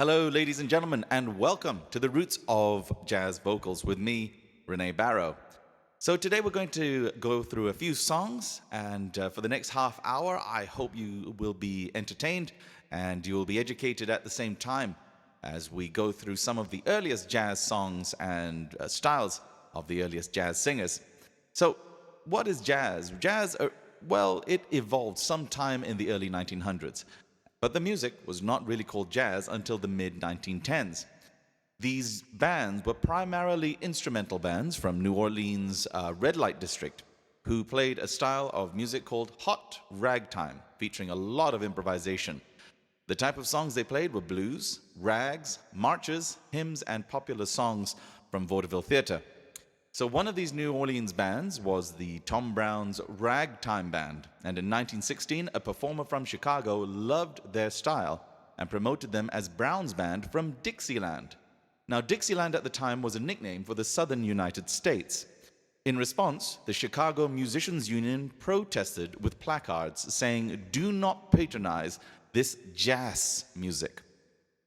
Hello, ladies and gentlemen, and welcome to the Roots of Jazz Vocals with me, Rene Barrow. So today we're going to go through a few songs, and for the next half hour, I hope you will be entertained and you will be educated at the same time as we go through some of the earliest jazz songs and styles of the earliest jazz singers. So what is jazz? Jazz, it evolved sometime in the early 1900s. But the music was not really called jazz until the mid-1910s. These bands were primarily instrumental bands from New Orleans' red light district, who played a style of music called hot ragtime, featuring a lot of improvisation. The type of songs they played were blues, rags, marches, hymns, and popular songs from vaudeville theater. So one of these New Orleans bands was the Tom Brown's Ragtime Band, and in 1916, a performer from Chicago loved their style and promoted them as Brown's Band from Dixieland. Now, Dixieland at the time was a nickname for the southern United States. In response, the Chicago Musicians Union protested with placards saying, "Do not patronize this jazz music."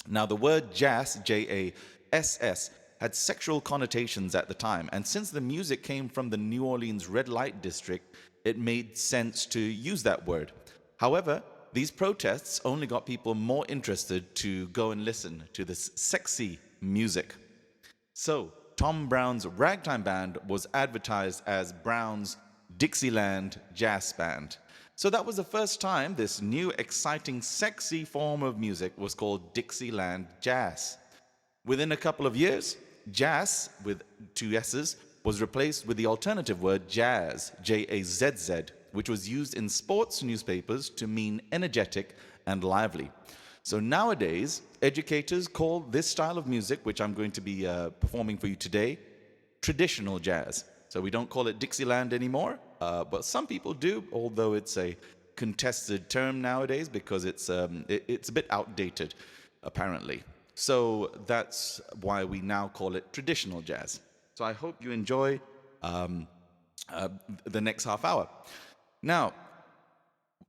Now, the word jazz, J-A-S-S, had sexual connotations at the time, and since the music came from the New Orleans red light district, it made sense to use that word. However, these protests only got people more interested to go and listen to this sexy music. So, Tom Brown's Ragtime Band was advertised as Brown's Dixieland Jazz Band. So that was the first time this new, exciting, sexy form of music was called Dixieland Jazz. Within a couple of years, jazz, with two S's, was replaced with the alternative word jazz, J-A-Z-Z, which was used in sports newspapers to mean energetic and lively. So nowadays, educators call this style of music, which I'm going to be performing for you today, traditional jazz. So we don't call it Dixieland anymore, but some people do, although it's a contested term nowadays because it's a bit outdated, apparently. So that's why we now call it traditional jazz. So I hope you enjoy the next half hour. Now,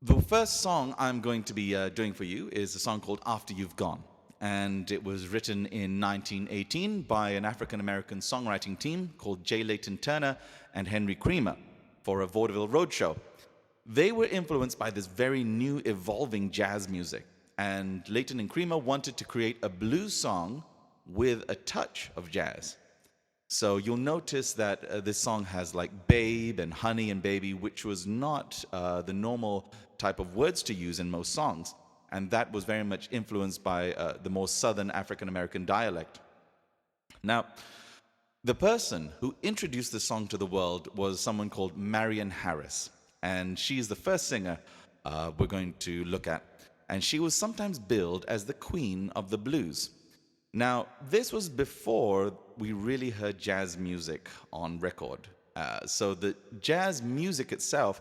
the first song I'm going to be doing for you is a song called After You've Gone. And it was written in 1918 by an African-American songwriting team called J. Layton Turner and Henry Creamer for a vaudeville roadshow. They were influenced by this very new, evolving jazz music. And Layton and Creamer wanted to create a blues song with a touch of jazz. So you'll notice that this song has like babe and honey and baby, which was not the normal type of words to use in most songs. And that was very much influenced by the more southern African-American dialect. Now, the person who introduced the song to the world was someone called Marion Harris. And she is the first singer we're going to look at. And she was sometimes billed as the queen of the blues. Now, this was before we really heard jazz music on record. So the jazz music itself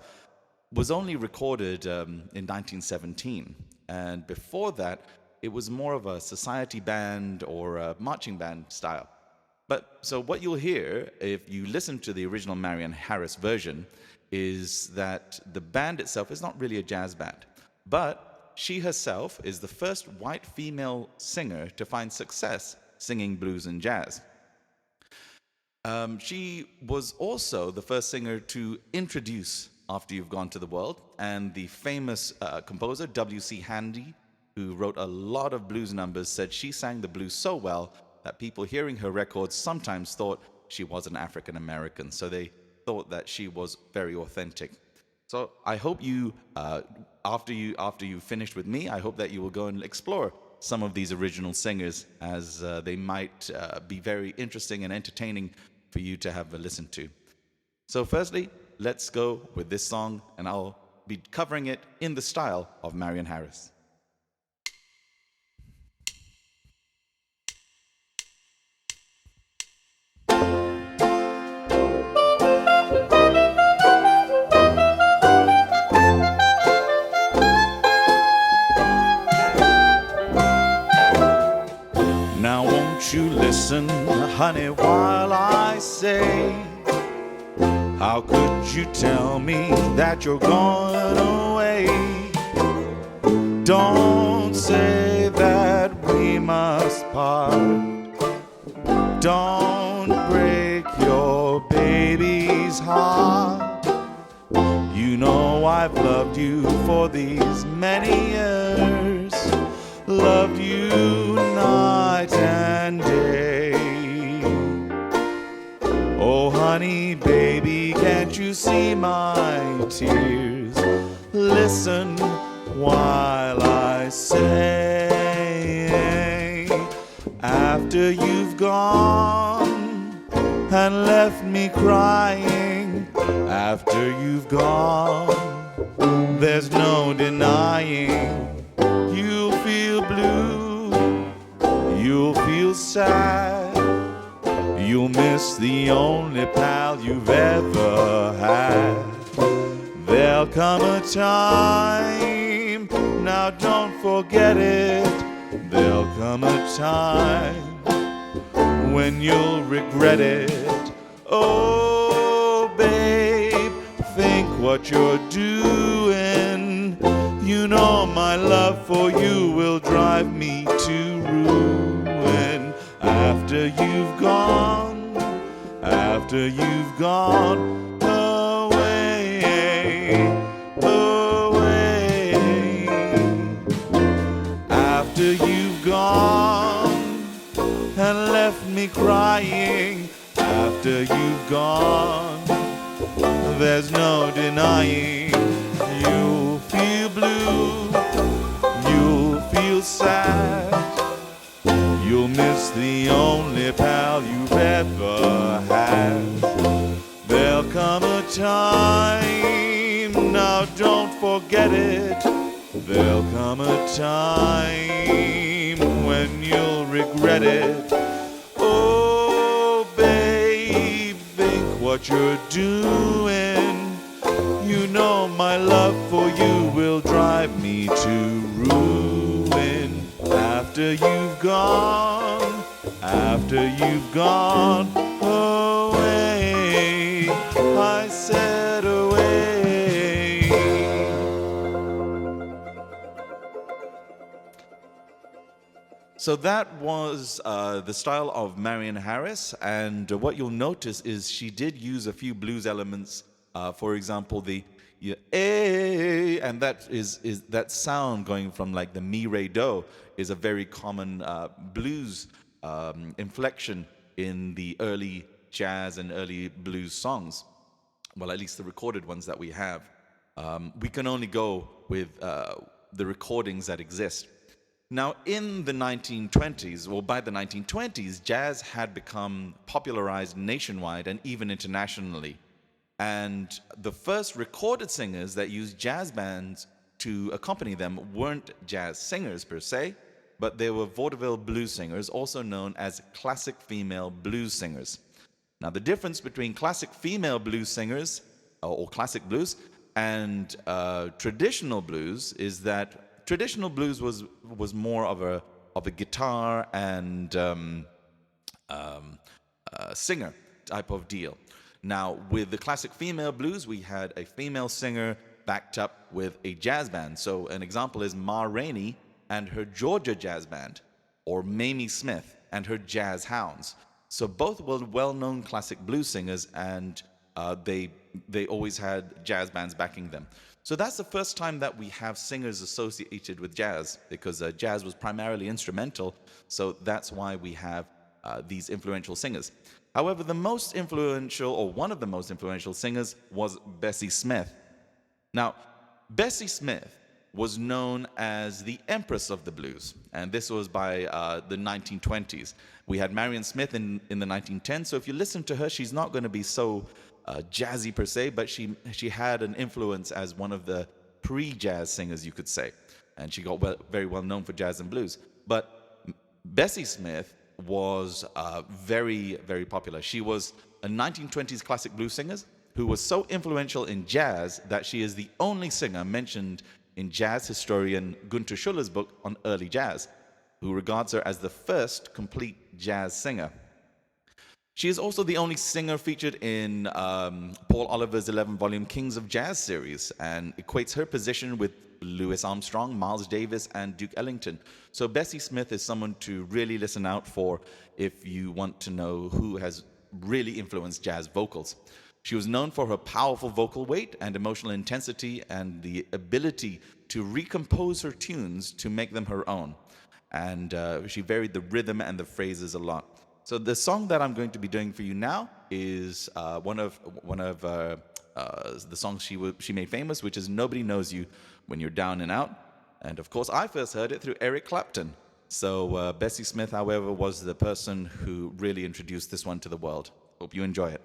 was only recorded in 1917. And before that, it was more of a society band or a marching band style. But so what you'll hear, if you listen to the original Marion Harris version, is that the band itself is not really a jazz band. But she herself is the first white female singer to find success singing blues and jazz. She was also the first singer to introduce After You've Gone to the world, and the famous composer W.C. Handy, who wrote a lot of blues numbers, said she sang the blues so well that people hearing her records sometimes thought she was an African American, so they thought that she was very authentic. So I hope you, after you finished with me, I hope that you will go and explore some of these original singers, as they might be very interesting and entertaining for you to have a listen to. So firstly, let's go with this song, and I'll be covering it in the style of Marion Harris. You listen, honey, while I say, how could you tell me that you're going away? Don't say that we must part. Don't break your baby's heart. You know I've loved you for these many years, loved you night and day. Oh honey, baby, can't you see my tears? Listen while I say, after you've gone and left me crying, after you've gone, there's no denying you'll feel blue, you'll feel sad, you'll miss the only pal you've ever had. There'll come a time, now don't forget it, there'll come a time when you'll regret it. Oh, babe, think what you're doing. You know my love for you will drive me to ruin. After you've gone, after you've gone away, away. After you've gone and left me crying, after you've gone, there's no denying you'll feel blue, you'll feel sad, you'll miss the only pal you've ever had. There'll come a time, now don't forget it, there'll come a time when you'll regret it. Oh, babe, think what you're doing. You know my love for you will drive me to ruin. After you've gone, after you've gone away, I said away. So that was the style of Marion Harris, and what you'll notice is she did use a few blues elements. For example, the A, and that is that sound going from like the mi, re, do is a very common blues inflection in the early jazz and early blues songs. Well, at least the recorded ones that we have. We can only go with the recordings that exist. Now, in the 1920s, or by the 1920s, jazz had become popularized nationwide and even internationally. And the first recorded singers that used jazz bands to accompany them weren't jazz singers per se, but they were vaudeville blues singers, also known as classic female blues singers. Now, the difference between classic female blues singers, or classic blues, and traditional blues is that traditional blues was more of a guitar and singer type of deal. Now, with the classic female blues, we had a female singer backed up with a jazz band. So an example is Ma Rainey and her Georgia Jazz Band, or Mamie Smith and her Jazz Hounds. So both were well-known classic blues singers, and they always had jazz bands backing them. So that's the first time that we have singers associated with jazz, because jazz was primarily instrumental, so that's why we have these influential singers. However, the most influential, or one of the most influential singers, was Bessie Smith. Now, Bessie Smith was known as the Empress of the blues, and this was by the 1920s. We had Marion Smith in the 1910s, so if you listen to her, she's not going to be so jazzy per se, but she had an influence as one of the pre-jazz singers, you could say, and she got very well known for jazz and blues. But Bessie Smith was very, very popular. She was a 1920s classic blues singer who was so influential in jazz that she is the only singer mentioned in jazz historian Gunther Schuller's book on early jazz, who regards her as the first complete jazz singer. She is also the only singer featured in Paul Oliver's 11-volume Kings of Jazz series, and equates her position with Louis Armstrong, Miles Davis, and Duke Ellington. So Bessie Smith is someone to really listen out for if you want to know who has really influenced jazz vocals. She was known for her powerful vocal weight and emotional intensity and the ability to recompose her tunes to make them her own. And she varied the rhythm and the phrases a lot. So the song that I'm going to be doing for you now is one of the songs she made famous, which is "Nobody Knows You When You're Down and Out." And of course, I first heard it through Eric Clapton. So Bessie Smith, however, was the person who really introduced this one to the world. Hope you enjoy it.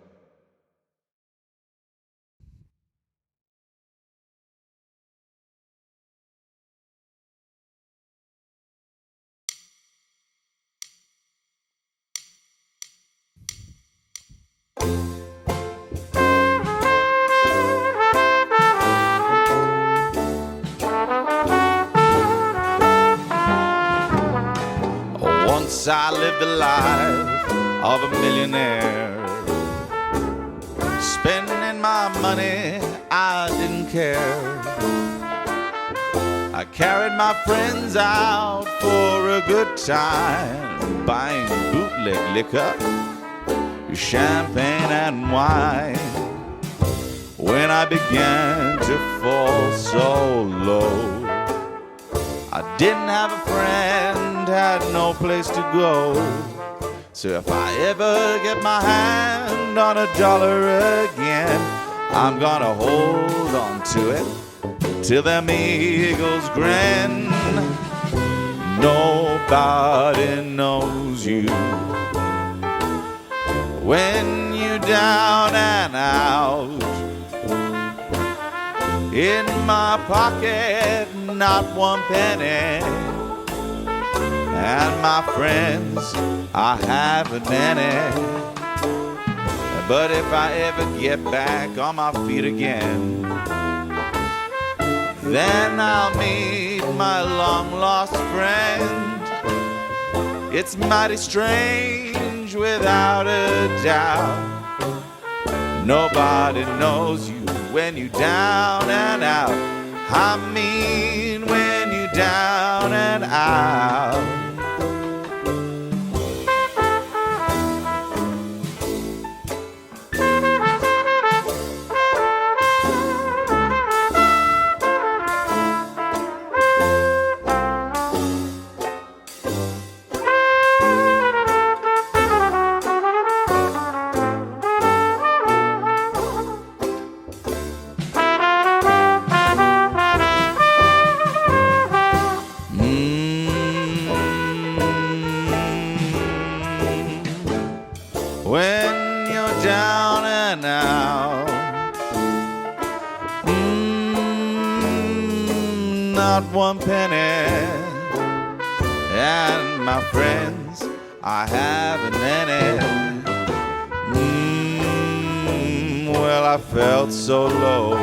Once I lived the life of a millionaire, spending my money, I didn't care. I carried my friends out for a good time, buying bootleg liquor, champagne and wine. When I began to fall so low, I didn't have a friend, had no place to go. So if I ever get my hand on $1 again, I'm gonna hold on to it till them eagles grin. Nobody knows you when you're down and out. In my pocket, not one penny, and my friends, I haven't many. But if I ever get back on my feet again, then I'll meet my long-lost friend. It's mighty strange, without a doubt. Nobody knows you when you're down and out. I mean when you're down and out. When you're down and out, not one penny, and my friends, I haven't any. Well, I felt so low.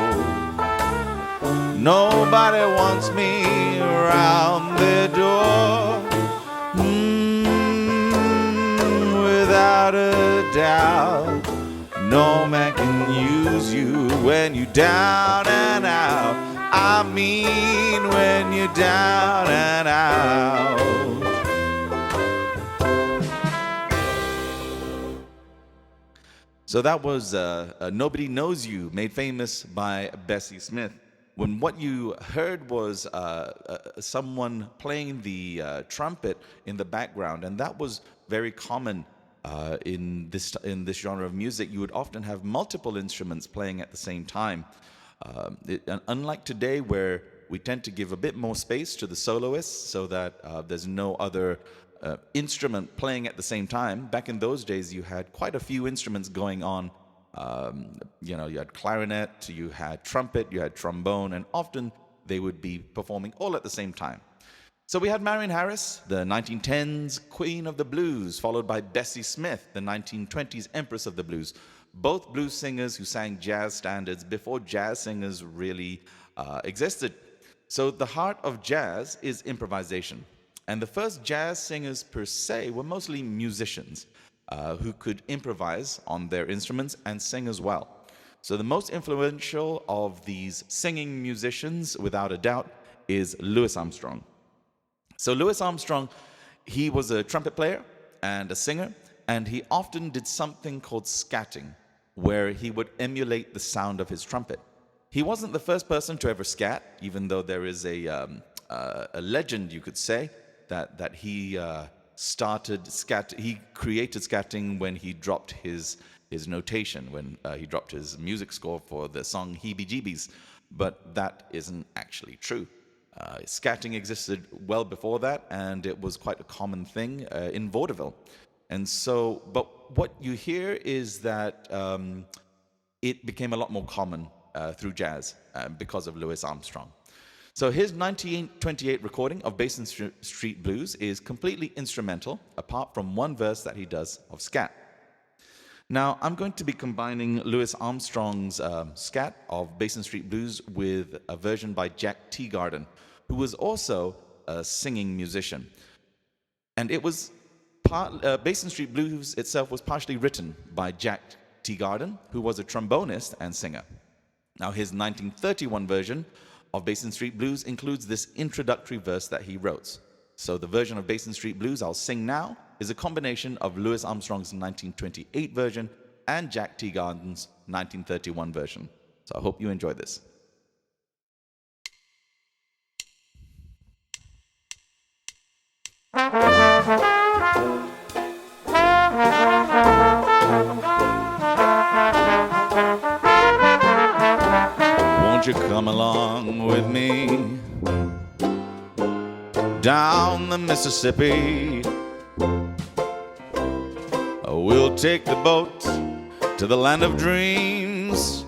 Nobody wants me around their door. Without a doubt, no man can use you when you're down and out. I mean when you're down and out. So that was Nobody Knows You, made famous by Bessie Smith. When what you heard was someone playing the trumpet in the background, and that was very common in this genre of music. You would often have multiple instruments playing at the same time. Unlike today, where we tend to give a bit more space to the soloists so that there's no other instrument playing at the same time. Back in those days, you had quite a few instruments going on. You had clarinet, you had trumpet, you had trombone, and often they would be performing all at the same time. So we had Marion Harris, the 1910s Queen of the Blues, followed by Bessie Smith, the 1920s Empress of the Blues. Both blues singers who sang jazz standards before jazz singers really existed. So the heart of jazz is improvisation. And the first jazz singers per se were mostly musicians. who could improvise on their instruments and sing as well. So the most influential of these singing musicians, without a doubt, is Louis Armstrong. So Louis Armstrong, he was a trumpet player and a singer, and he often did something called scatting, where he would emulate the sound of his trumpet. He wasn't the first person to ever scat, even though there is a legend, you could say, that he started scat. He created scatting when he dropped his notation, when he dropped his music score for the song Heebie Jeebies, but that isn't actually true. Scatting existed well before that, and it was quite a common thing in vaudeville. And so, but what you hear is that it became a lot more common through jazz because of Louis Armstrong. So his 1928 recording of Basin Street Blues is completely instrumental, apart from one verse that he does of scat. Now, I'm going to be combining Louis Armstrong's scat of Basin Street Blues with a version by Jack Teagarden, who was also a singing musician. And it was Basin Street Blues itself was partially written by Jack Teagarden, who was a trombonist and singer. Now, his 1931 version of Basin Street Blues includes this introductory verse that he wrote. So the version of Basin Street Blues I'll sing now is a combination of Louis Armstrong's 1928 version and Jack Teagarden's 1931 version. So I hope you enjoy this. Won't you come along with me down the Mississippi? We'll take the boat to the land of dreams,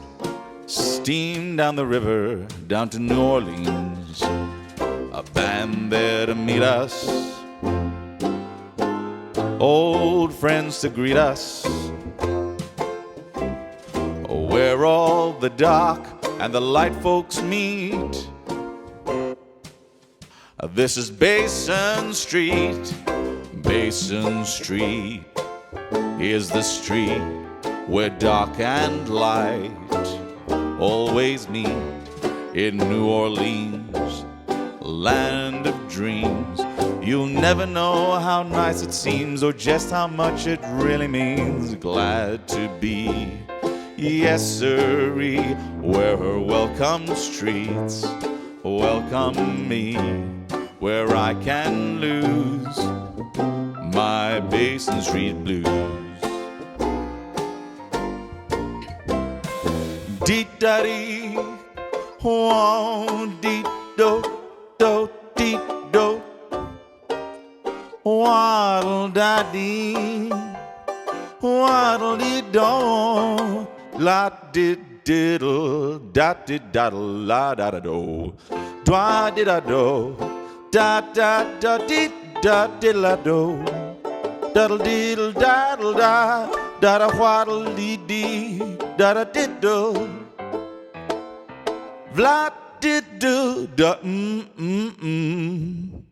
steam down the river down to New Orleans, a band there to meet us, old friends to greet us, where all the dark and the light folks meet. This is Basin Street. Basin Street is the street where dark and light always meet. In New Orleans, land of dreams, you'll never know how nice it seems or just how much it really means. Glad to be, yes sirree, where her welcome streets welcome me, where I can lose my Basin Street blues. Dee-da-dee, whoa, dee-do, do, dee-do, waddle-da-dee, waddle-dee-do, la-did-diddle, da-did-daddle, la-da-da-do, dwa-did-da-do, da-da-da-dee-da-diddle-da-do, daddle-diddle-daddle-da, da-da-waddle-dee-dee, da-da-did-do, vla-did-do, da-mm-mm-mm.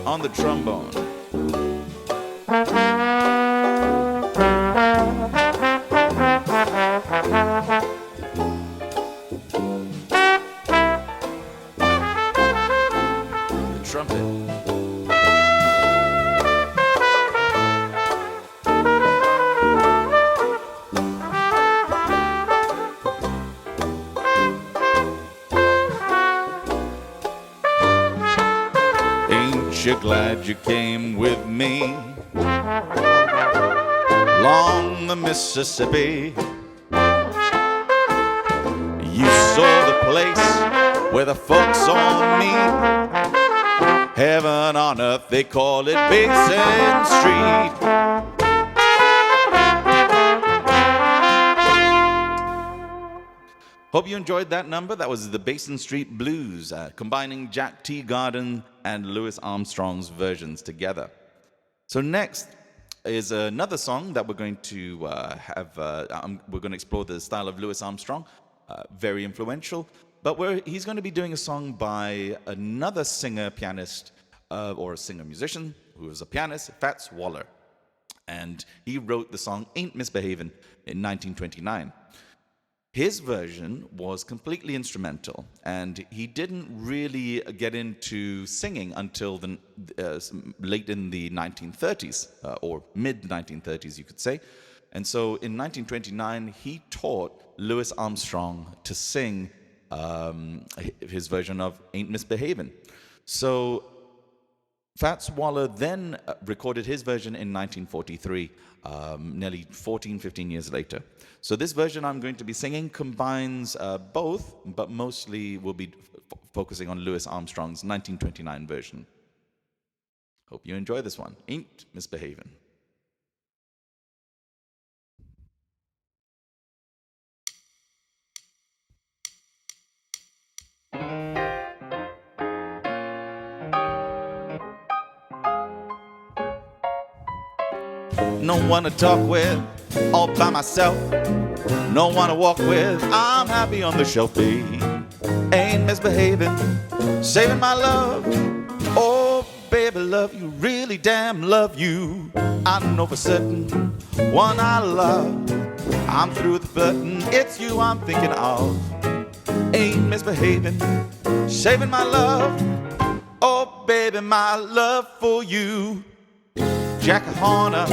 On the trombone. The trumpet. You glad you came with me along the Mississippi? You saw the place where the folks all meet. Heaven on earth, they call it Basin Street. Hope you enjoyed that number. That was the Basin Street Blues, combining Jack Teagarden and Louis Armstrong's versions together. So next is another song that we're going to we're going to explore the style of Louis Armstrong, very influential. But he's going to be doing a song by another singer, pianist, or a singer-musician who is a pianist, Fats Waller. And he wrote the song Ain't Misbehavin' in 1929. His version was completely instrumental, and he didn't really get into singing until late in the 1930s, or mid-1930s, you could say. And so in 1929, he taught Louis Armstrong to sing his version of Ain't Misbehavin'. So Fats Waller then recorded his version in 1943, nearly 15 years later. So this version I'm going to be singing combines both, but mostly we'll be focusing on Louis Armstrong's 1929 version. Hope you enjoy this one. Ain't Misbehavin'. No one to talk with, all by myself. No one to walk with, I'm happy on the shelf, babe. Ain't misbehaving, saving my love. Oh, baby, love you, really damn love you. I know for certain, one I love. I'm through the flirting, it's you I'm thinking of. Ain't misbehaving, saving my love. Oh, baby, my love for you. Jack a Horner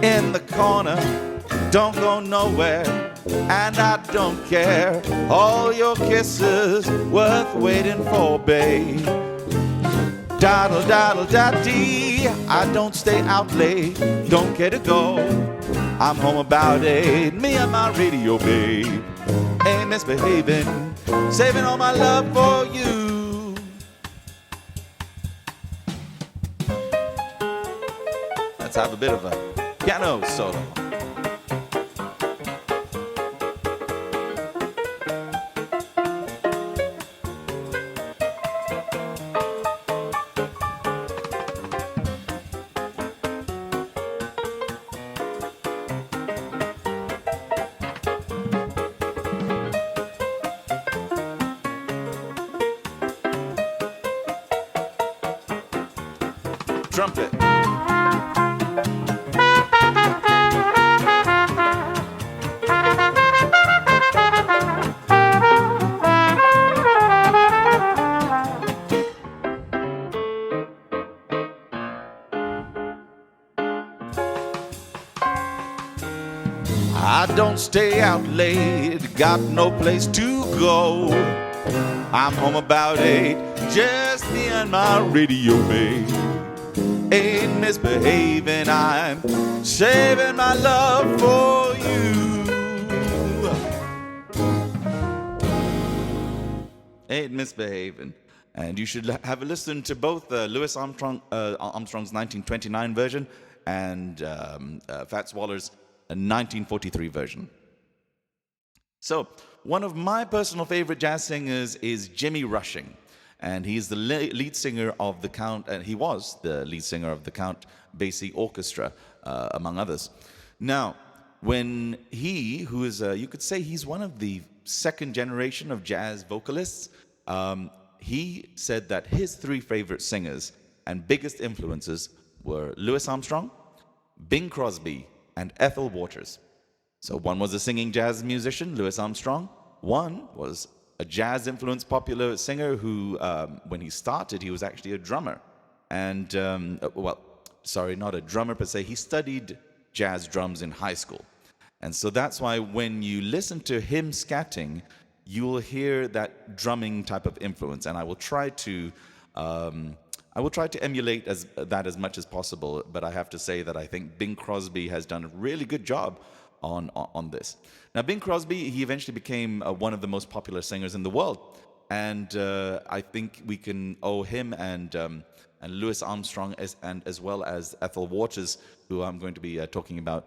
in the corner, don't go nowhere, and I don't care. All your kisses worth waiting for, babe. Daddle, daddle, da-dee, I don't stay out late, don't care to go. I'm home about 8, me and my radio, babe. Ain't misbehaving, saving all my love for you. Let's have a bit of a piano solo. Trumpet. I don't stay out late, got no place to go. I'm home about 8, just me and my radio, babe. Ain't misbehaving, I'm saving my love for you. Ain't misbehaving. And you should have a listen to both Louis Armstrong's 1929 version and Fats Waller's 1943 version. So, one of my personal favorite jazz singers is Jimmy Rushing, and he's the lead singer of the Count, and he was the lead singer of the Count Basie Orchestra, among others. Now, when who is, you could say he's one of the second generation of jazz vocalists, he said that his 3 favorite singers and biggest influences were Louis Armstrong, Bing Crosby, and Ethel Waters. So one was a singing jazz musician, Louis Armstrong. One was a jazz-influenced popular singer who, when he started, he was actually a drummer. And, sorry, not a drummer per se. He studied jazz drums in high school. And so that's why when you listen to him scatting, you will hear that drumming type of influence. And I will try to emulate that as much as possible, but I have to say that I think Bing Crosby has done a really good job on this. Now, Bing Crosby, he eventually became one of the most popular singers in the world, and I think we can owe him and Louis Armstrong as well as Ethel Waters, who I'm going to be talking about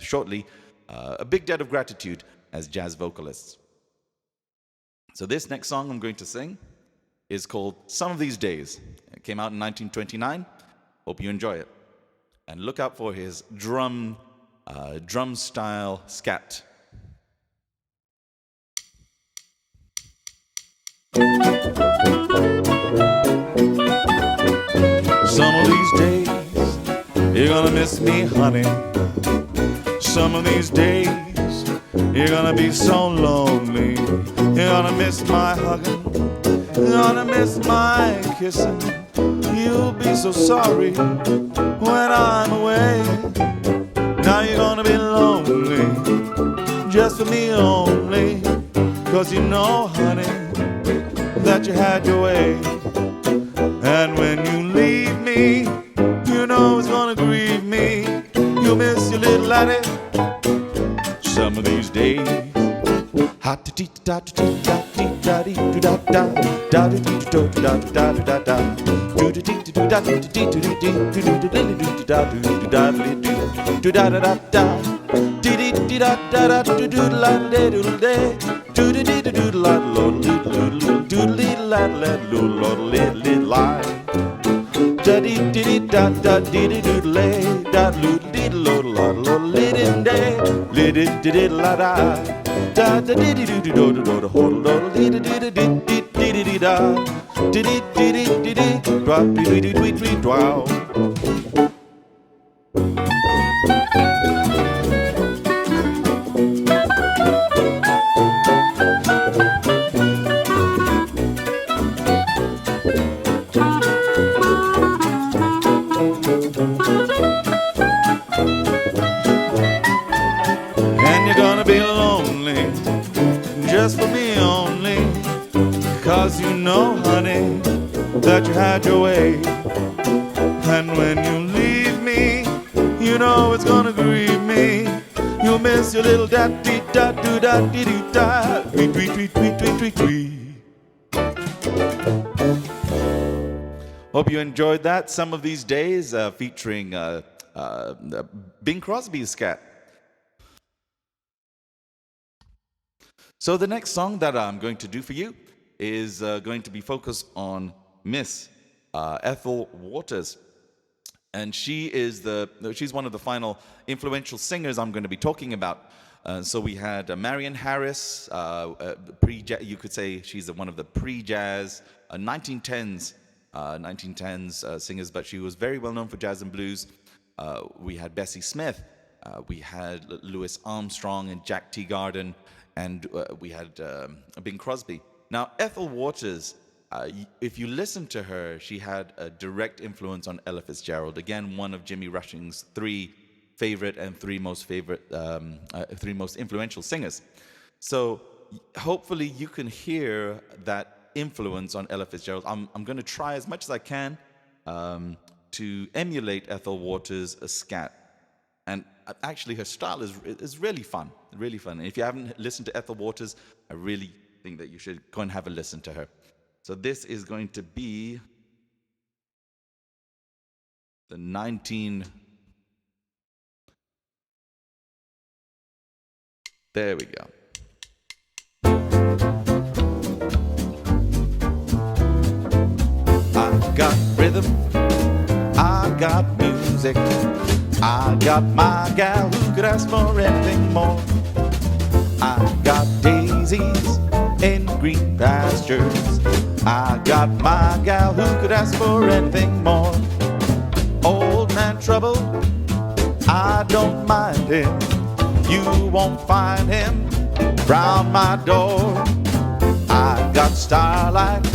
shortly, a big debt of gratitude as jazz vocalists. So this next song I'm going to sing is called Some of These Days. It came out in 1929. Hope you enjoy it. And look out for his drum style scat. Some of these days you're gonna miss me, honey. Some of these days you're gonna be so lonely. You're gonna miss my hugging, you're gonna miss my kissing. You'll be so sorry when I'm away. Now you're gonna be lonely, just for me only. 'Cause you know, honey, that you had your way. And when you leave me, you know it's gonna grieve me. You'll miss your little laddie some of these days. And you're gonna be lonely, just for me only. 'Cause you know, honey, that you had your way. And when you leave me, you know it's gonna grieve me. You'll miss your little da-dee-da-doo-da-dee-dee-da, tweet-tweet-tweet-tweet-tweet-tweet. Hope you enjoyed that. Some of these days featuring Bing Crosby's scat. So the next song that I'm going to do for you is going to be focused on Miss Ethel Waters. And she's one of the final influential singers I'm going to be talking about. So we had Marion Harris, you could say she's one of the pre-jazz 1910s singers, but she was very well known for jazz and blues. We had Bessie Smith, we had Louis Armstrong and Jack Teagarden, and we had Bing Crosby. Now, Ethel Waters, if you listen to her, she had a direct influence on Ella Fitzgerald. Again, one of Jimmy Rushing's three most influential singers. So hopefully you can hear that influence on Ella Fitzgerald. I'm going to try as much as I can to emulate Ethel Waters' scat. And actually her style is really fun, really fun. And if you haven't listened to Ethel Waters, I really think that you should go and have a listen to her. So this is going to be the 19... There we go. I got rhythm, I got music, I got my gal who could ask for anything more. I got daisies in green pastures, I got my gal who could ask for anything more. Old man trouble, I don't mind him, you won't find him round my door. I got starlight,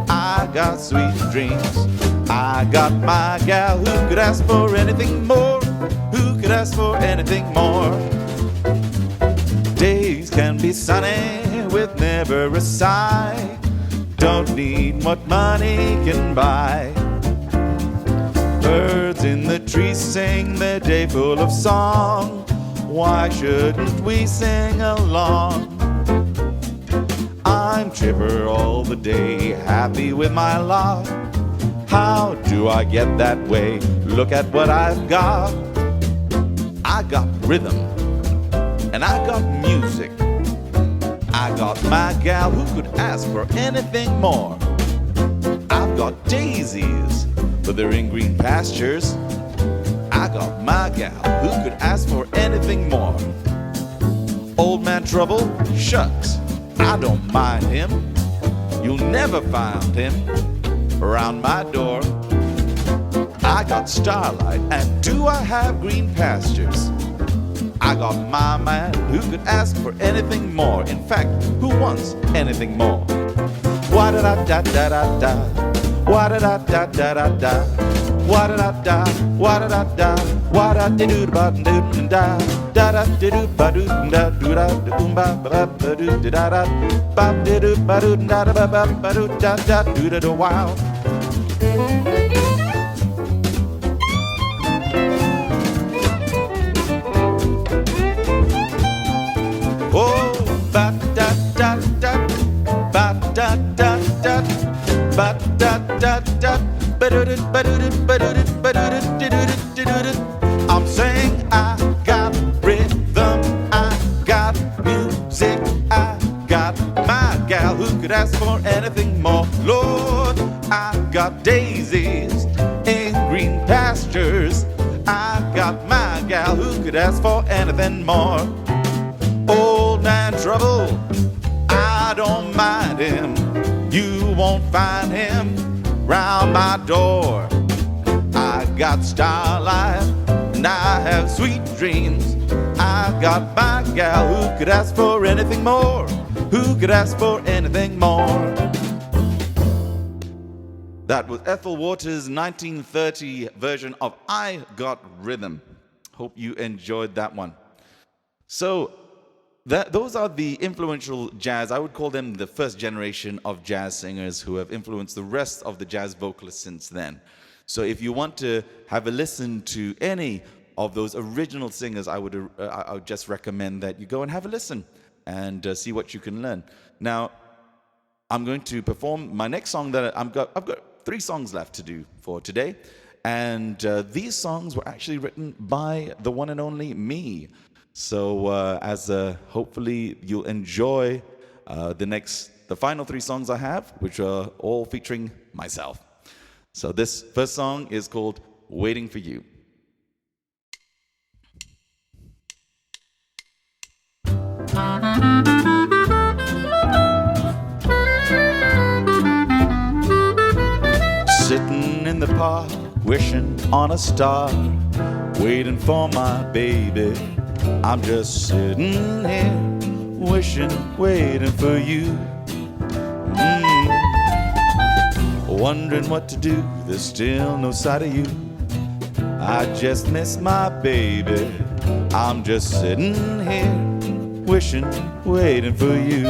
I got sweet dreams, I got my gal who could ask for anything more, who could ask for anything more. Days can be sunny with never a sigh, don't need what money can buy. Birds in the trees sing their day full of song, why shouldn't we sing along? I'm chipper all the day, happy with my lot. How do I get that way? Look at what I've got. I got rhythm, and I got music. I got my gal who could ask for anything more. I've got daisies, but they're in green pastures. I got my gal who could ask for anything more. Old man trouble, shucks, I don't mind him. You'll never find him around my door. I got starlight, and do I have green pastures? I got my man who could ask for anything more. In fact, who wants anything more? Wa-da-da-da-da-da-da, wa-da-da-da-da-da-da, wa-da-da-da, wa-da-da-da, wa-da-da-doo-ba-doo-da, da-da-doo-ba-doo-da-doo-ba-ba-ba-doo-da-da, ba-doo-ba-doo-da-da-ba-ba-doo-da-da-doo-da-da-wow. Oh, ba-da-da-da, ba-da-da-da, ba-da-da-da, ba-doo-doo-ba-doo-doo-ba-doo-doo-ba-doo-doo-doo-doo-doo. I'm saying I got rhythm, I got music, I got my gal who could ask for anything more. Lord, I got daisies in green pastures. I got my gal who could ask for anything more. Old man trouble, I don't mind him. You won't find him round my door. I got starlight and I have sweet dreams. I got my gal who could ask for anything more. Who could ask for anything more? That was Ethel Waters' 1930 version of I Got Rhythm. Hope you enjoyed that one. So, those are the influential jazz. I would call them the first generation of jazz singers who have influenced the rest of the jazz vocalists since then. So if you want to have a listen to any of those original singers, I would just recommend that you go and have a listen and see what you can learn. Now, I'm going to perform my next song that I've got 3 songs left to do for today. And these songs were actually written by the one and only me. So hopefully you'll enjoy the final 3 songs I have, which are all featuring myself. So this first song is called Waiting for You. Sitting in the park, wishing on a star, waiting for my baby. I'm just sitting here, wishing, waiting for you. Wondering what to do, there's still no sight of you. I just miss my baby. I'm just sitting here, wishing, waiting for you.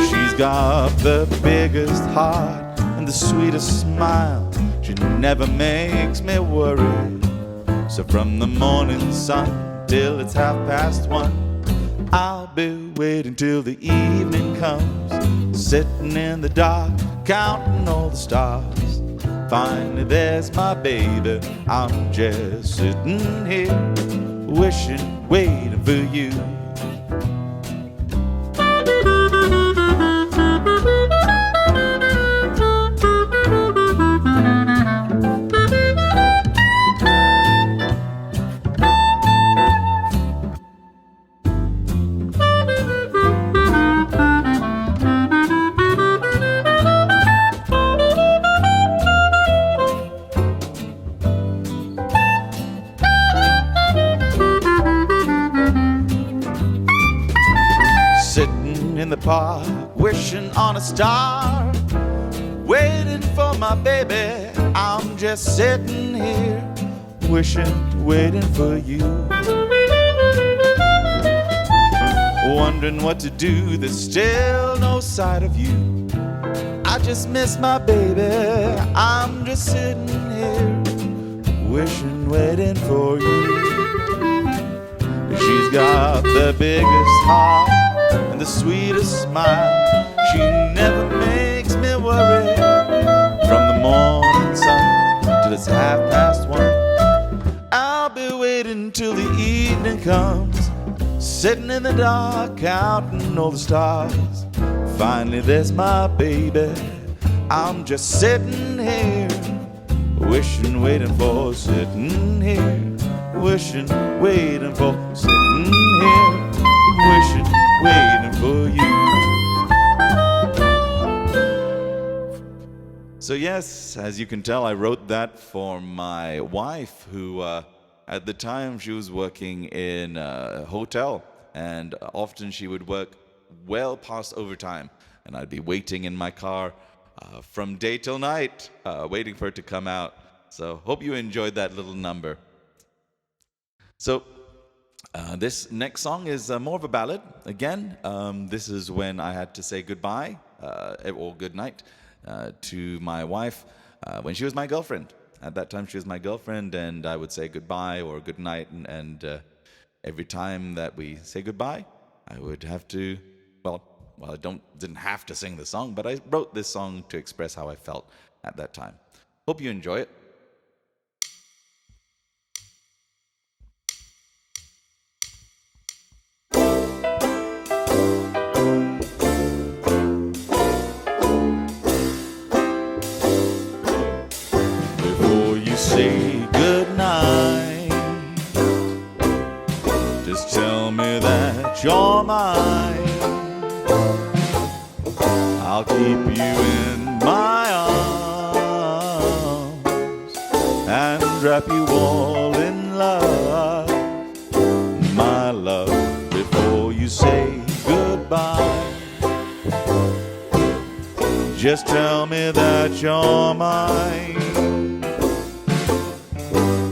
She's got the biggest heart and the sweetest smile. She never makes me worry. So from the morning sun till it's 1:30, I'll be waiting till the evening comes, sitting in the dark, counting all the stars. Finally there's my baby. I'm just sitting here, wishing, waiting for you. In the park, wishing on a star, waiting for my baby. I'm just sitting here, wishing, waiting for you. Wondering what to do, there's still no sight of you. I just miss my baby. I'm just sitting here, wishing, waiting for you. She's got the biggest heart and the sweetest smile. She never makes me worry. From the morning sun till it's 1:30, I'll be waiting till the evening comes, sitting in the dark, counting all the stars. Finally there's my baby. I'm just sitting here, wishing, waiting for, sitting here, wishing, waiting for, sitting here, wishing, waiting for you. So yes, as you can tell, I wrote that for my wife, who at the time she was working in a hotel, and often she would work well past overtime, and I'd be waiting in my car from day till night, waiting for it to come out. So hope you enjoyed that little number. So this next song is more of a ballad. Again, this is when I had to say goodbye or good night to my wife when she was my girlfriend. At that time, she was my girlfriend, and I would say goodbye or good night. And every time that we say goodbye, I would have to, well, I didn't have to sing the song, but I wrote this song to express how I felt at that time. Hope you enjoy it. Say goodnight, just tell me that you're mine. I'll keep you in my arms and wrap you all in love, my love, before you say goodbye. Just tell me that you're mine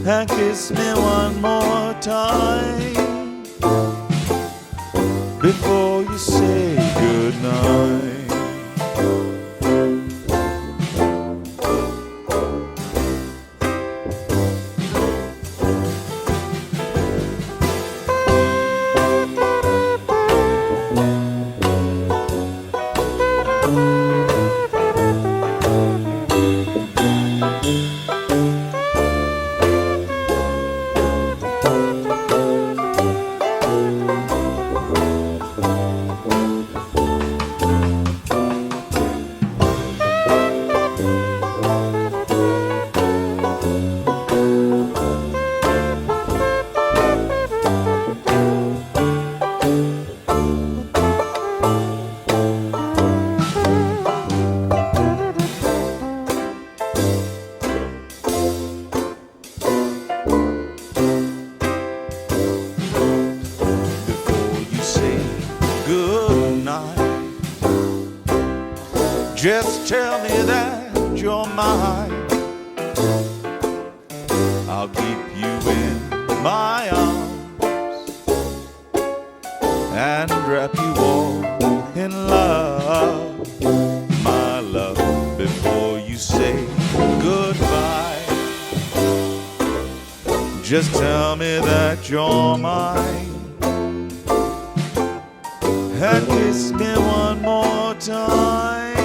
and kiss me one more time before you say goodnight. Just tell me that you're mine. I'll keep you in my arms and wrap you all in love, my love, before you say goodbye. Just tell me that you're mine and kiss me one more time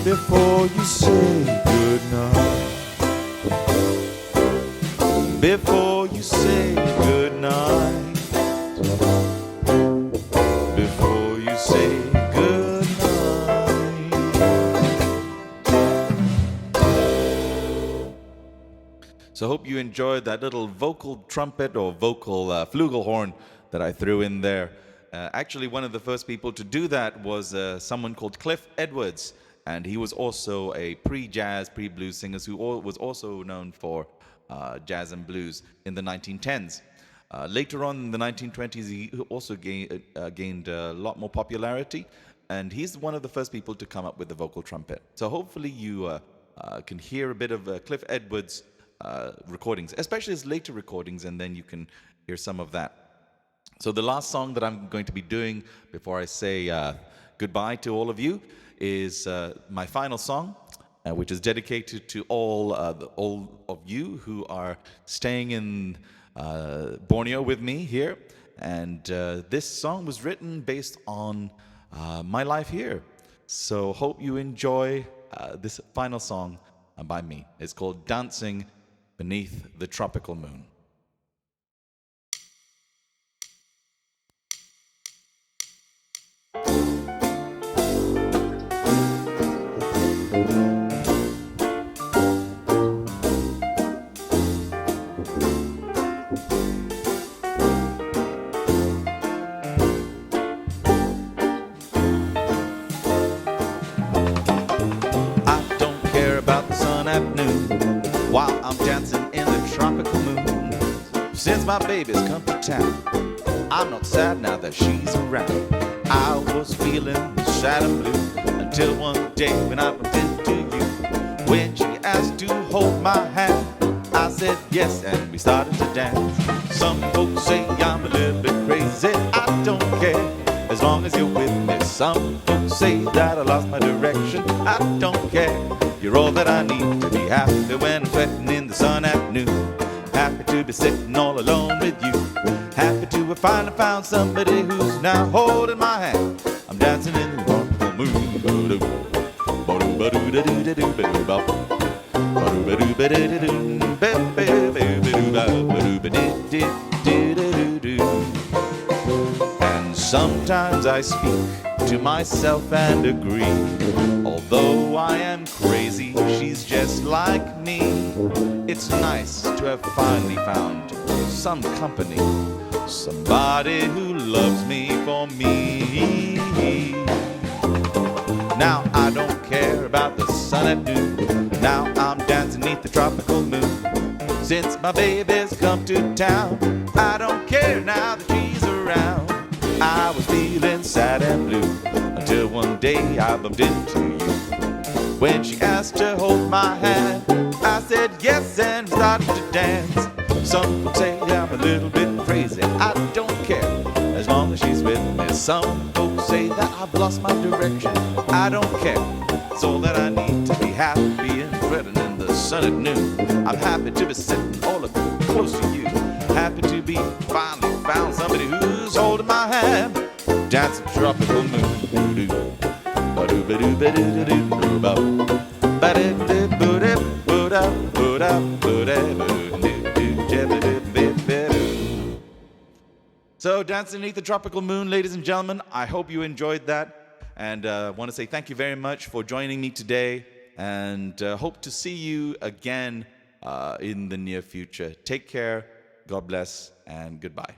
before you say goodnight. Before you say goodnight. Before you say goodnight. So I hope you enjoyed that little vocal trumpet or vocal flugelhorn that I threw in there. Actually, one of the first people to do that was someone called Cliff Edwards. And he was also a pre-jazz, pre-blues singer who was also known for jazz and blues in the 1910s. Later on in the 1920s, he also gained a lot more popularity. And he's one of the first people to come up with the vocal trumpet. So hopefully you can hear a bit of Cliff Edwards' recordings, especially his later recordings, and then you can hear some of that. So the last song that I'm going to be doing before I say goodbye to all of you is my final song, which is dedicated to all of you who are staying in Borneo with me here. And this song was written based on my life here. So hope you enjoy this final song by me. It's called Dancing Beneath the Tropical Moon. while I'm dancing in the tropical moon. Since my baby's come to town, I'm not sad now that she's around. I was feeling sad and blue until one day when I bumped into you. When she asked to hold my hand, I said yes, and we started to dance. Some folks say I'm a little bit crazy, I don't care, as long as you're with me. Some folks say that I lost my direction, I don't care. You're all that I need to be happy when I'm sweating in the sun at noon. Happy to be sitting all alone with you. Happy to have finally found somebody who's now holding my hand. I'm dancing in the tropical moon. And sometimes I speak to myself and agree, although I am crazy, she's just like me. It's nice to have finally found some company, somebody who loves me for me. Now I don't care about the sun at noon. Now I'm dancing beneath the tropical moon. Since my baby's come to town, I don't care now that she's around. I was feeling sad and blue until one day I bumped into you. When she asked to hold my hand, I said yes and started to dance. Some folks say I'm a little bit crazy, I don't care, as long as she's with me. Some folks say that I've lost my direction, I don't care. It's all that I need to be happy and sweating in the sun at noon. I'm happy to be sitting all close to you. Happy to be finally found somebody who's holding my hand. Dancing tropical moon. So, dancing beneath the tropical moon, ladies and gentlemen, I hope you enjoyed that. And I want to say thank you very much for joining me today. And hope to see you again in the near future. Take care, God bless, and goodbye.